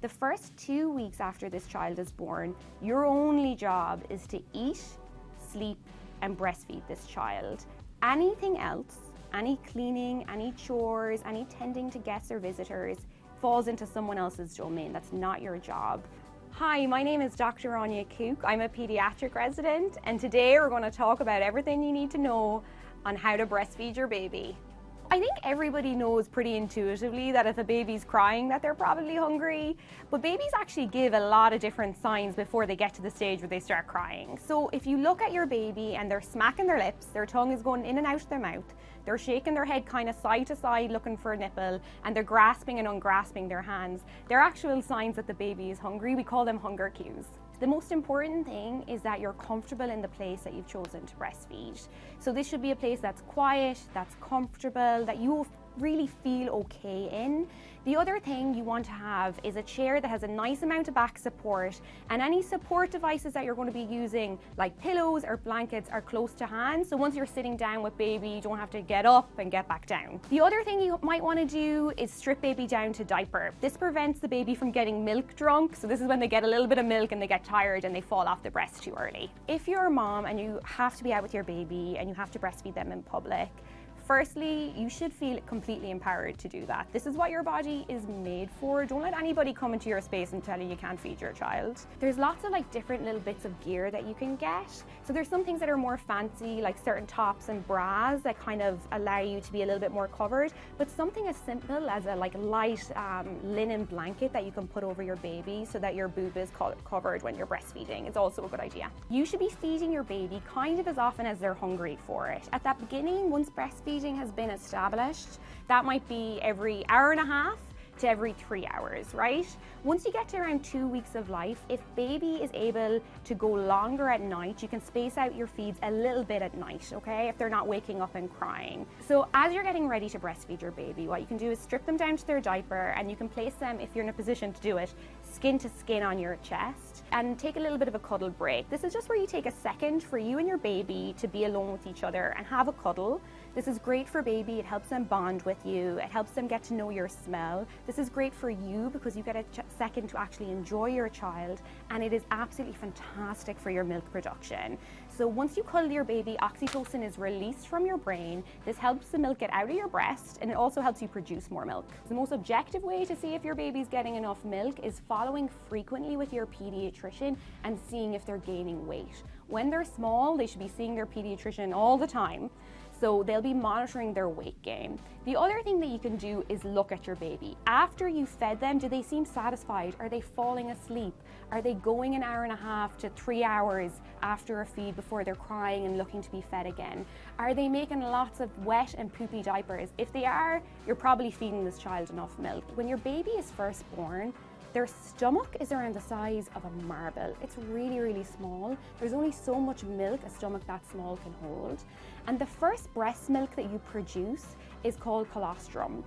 The first 2 weeks after this child is born, your only job is to eat, sleep, and breastfeed this child. Anything else, any cleaning, any chores, any tending to guests or visitors, falls into someone else's domain. That's not your job. Hi, my name is Dr. Anya Cook. I'm a pediatric resident, and today we're going to talk about everything you need to know on how to breastfeed your baby. I think everybody knows pretty intuitively that if a baby's crying that they're probably hungry, but babies actually give a lot of different signs before they get to the stage where they start crying. So if you look at your baby and they're smacking their lips, their tongue is going in and out of their mouth, they're shaking their head kind of side to side looking for a nipple, and they're grasping and ungrasping their hands, they're actual signs that the baby is hungry. We call them hunger cues. The most important thing is that you're comfortable in the place that you've chosen to breastfeed. So this should be a place that's quiet, that's comfortable, that you will really feel okay in. The other thing you want to have is a chair that has a nice amount of back support, and any support devices that you're going to be using, like pillows or blankets, are close to hand. So once you're sitting down with baby, you don't have to get up and get back down. The other thing you might want to do is strip baby down to diaper. This prevents the baby from getting milk drunk. So this is when they get a little bit of milk and they get tired and they fall off the breast too early. If you're a mom and you have to be out with your baby and you have to breastfeed them in public, firstly, you should feel completely empowered to do that. This is what your body is made for. Don't let anybody come into your space and tell you you can't feed your child. There's lots of different little bits of gear that you can get. So there's some things that are more fancy, like certain tops and bras that kind of allow you to be a little bit more covered. But something as simple as a light linen blanket that you can put over your baby so that your boob is covered when you're breastfeeding is also a good idea. You should be feeding your baby kind of as often as they're hungry for it. At that beginning, once breastfeeding has been established, that might be every hour and a half to every 3 hours, right? Once you get to around 2 weeks of life, if baby is able to go longer at night, you can space out your feeds a little bit at night, okay? If they're not waking up and crying. So as you're getting ready to breastfeed your baby, what you can do is strip them down to their diaper, and you can place them, if you're in a position to do it, skin to skin on your chest, and take a little bit of a cuddle break. This is just where you take a second for you and your baby to be alone with each other and have a cuddle. This is great for baby. It helps them bond with you. It helps them get to know your smell. This is great for you because you get a second to actually enjoy your child, and it is absolutely fantastic for your milk production. So once you cuddle your baby, oxytocin is released from your brain. This helps the milk get out of your breast, and it also helps you produce more milk. The most objective way to see if your baby's getting enough milk is following frequently with your pediatrician and seeing if they're gaining weight. When they're small, they should be seeing their pediatrician all the time. So they'll be monitoring their weight gain. The other thing that you can do is look at your baby. After you fed them, do they seem satisfied? Are they falling asleep? Are they going an hour and a half to 3 hours after a feed before they're crying and looking to be fed again? Are they making lots of wet and poopy diapers? If they are, you're probably feeding this child enough milk. When your baby is first born, their stomach is around the size of a marble. It's really, really small. There's only so much milk a stomach that small can hold. And the first breast milk that you produce is called colostrum.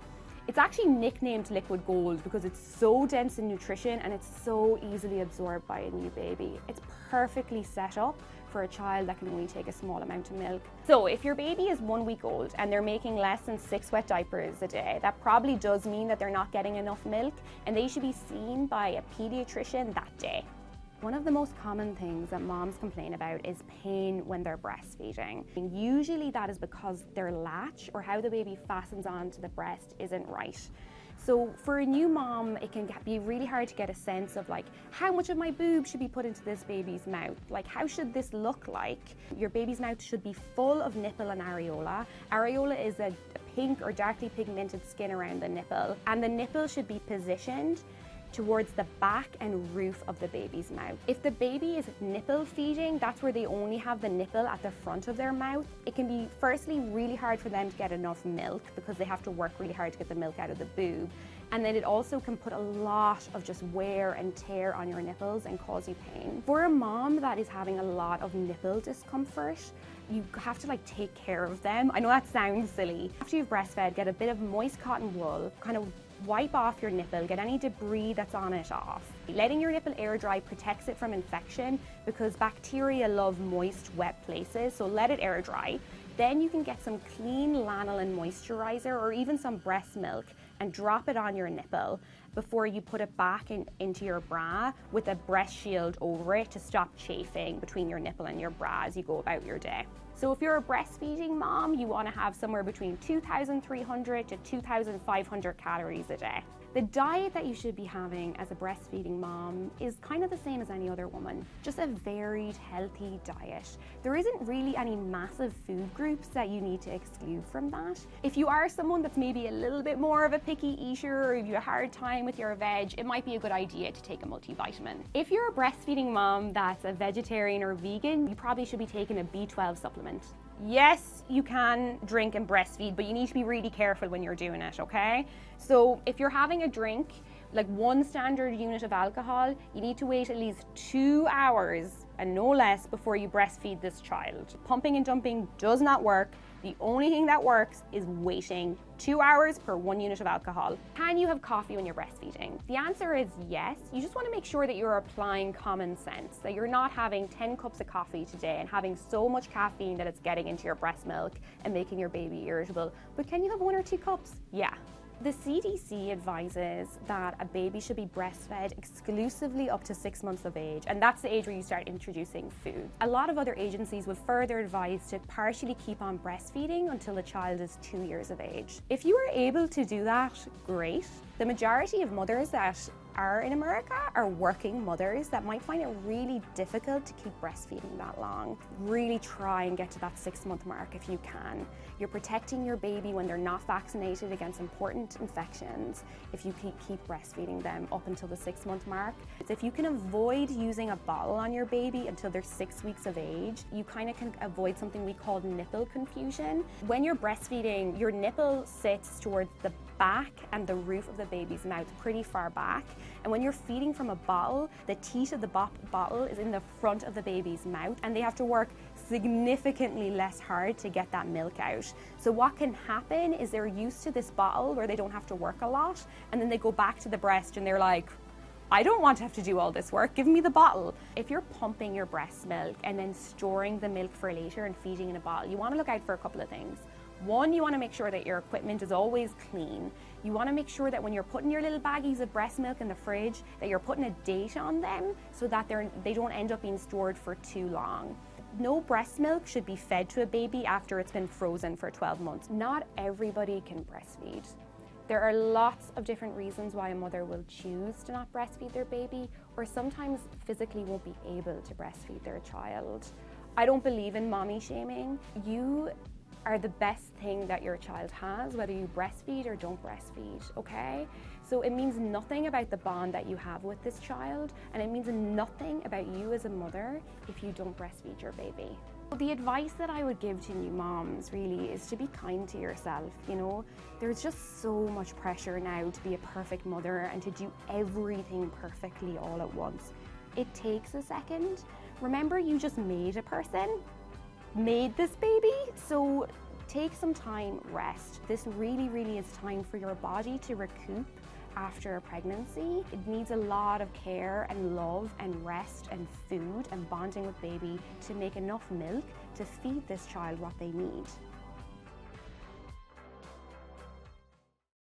It's actually nicknamed liquid gold because it's so dense in nutrition and it's so easily absorbed by a new baby. It's perfectly set up for a child that can only take a small amount of milk. So if your baby is 1 week old and they're making less than 6 wet diapers a day, that probably does mean that they're not getting enough milk, and they should be seen by a pediatrician that day. One of the most common things that moms complain about is pain when they're breastfeeding. And usually that is because their latch, or how the baby fastens onto the breast, isn't right. So for a new mom, it can be really hard to get a sense of how much of my boob should be put into this baby's mouth? How should this look like? Your baby's mouth should be full of nipple and areola. Areola is a pink or darkly pigmented skin around the nipple, and the nipple should be positioned towards the back and roof of the baby's mouth. If the baby is nipple feeding, that's where they only have the nipple at the front of their mouth. It can be firstly really hard for them to get enough milk because they have to work really hard to get the milk out of the boob. And then it also can put a lot of just wear and tear on your nipples and cause you pain. For a mom that is having a lot of nipple discomfort, you have to take care of them. I know that sounds silly. After you've breastfed, get a bit of moist cotton wool, kind of wipe off your nipple, get any debris that's on it off. Letting your nipple air dry protects it from infection because bacteria love moist, wet places, so let it air dry. Then you can get some clean lanolin moisturizer or even some breast milk and drop it on your nipple. before you put it back into your bra with a breast shield over it to stop chafing between your nipple and your bra as you go about your day. So if you're a breastfeeding mom, you want to have somewhere between 2,300 to 2,500 calories a day. The diet that you should be having as a breastfeeding mom is kind of the same as any other woman, just a varied, healthy diet. There isn't really any massive food groups that you need to exclude from that. If you are someone that's maybe a little bit more of a picky eater, or if you have a hard time with your veg, it might be a good idea to take a multivitamin. If you're a breastfeeding mom that's a vegetarian or vegan, you probably should be taking a B12 supplement. Yes, you can drink and breastfeed, but you need to be really careful when you're doing it, okay? So if you're having a drink, like 1 standard unit of alcohol, you need to wait at least 2 hours and no less before you breastfeed this child. Pumping and dumping does not work. The only thing that works is waiting 2 hours per 1 unit of alcohol. Can you have coffee when you're breastfeeding? The answer is yes. You just want to make sure that you're applying common sense, that you're not having 10 cups of coffee today and having so much caffeine that it's getting into your breast milk and making your baby irritable. But can you have 1 or 2 cups? Yeah. The CDC advises that a baby should be breastfed exclusively up to 6 months of age, and that's the age where you start introducing food. A lot of other agencies would further advise to partially keep on breastfeeding until the child is 2 years of age. If you are able to do that, great. The majority of mothers that are in America are working mothers that might find it really difficult to keep breastfeeding that long. Really try and get to that 6-month mark if you can. You're protecting your baby when they're not vaccinated against important infections if you keep breastfeeding them up until the 6-month mark. If you can avoid using a bottle on your baby until they're 6 weeks of age, you kind of can avoid something we call nipple confusion. When you're breastfeeding, your nipple sits towards the back and the roof of the baby's mouth, pretty far back. And when you're feeding from a bottle, the teat of the bottle is in the front of the baby's mouth, and they have to work significantly less hard to get that milk out. So what can happen is they're used to this bottle where they don't have to work a lot, and then they go back to the breast and they're like, I don't want to have to do all this work, give me the bottle. If you're pumping your breast milk and then storing the milk for later and feeding in a bottle, you want to look out for a couple of things. One, you want to make sure that your equipment is always clean. You want to make sure that when you're putting your little baggies of breast milk in the fridge, that you're putting a date on them so that they don't end up being stored for too long. No breast milk should be fed to a baby after it's been frozen for 12 months. Not everybody can breastfeed. There are lots of different reasons why a mother will choose to not breastfeed their baby, or sometimes physically won't be able to breastfeed their child. I don't believe in mommy shaming. You are the best thing that your child has, whether you breastfeed or don't breastfeed, okay? So it means nothing about the bond that you have with this child, and it means nothing about you as a mother if you don't breastfeed your baby. The advice that I would give to new moms really is to be kind to yourself, you know? There's just so much pressure now to be a perfect mother and to do everything perfectly all at once. It takes a second. Remember, you just made a person, made this baby, so take some time, rest. This really is time for your body to recoup after a pregnancy. It needs a lot of care and love and rest and food and bonding with baby to make enough milk to feed this child what they need.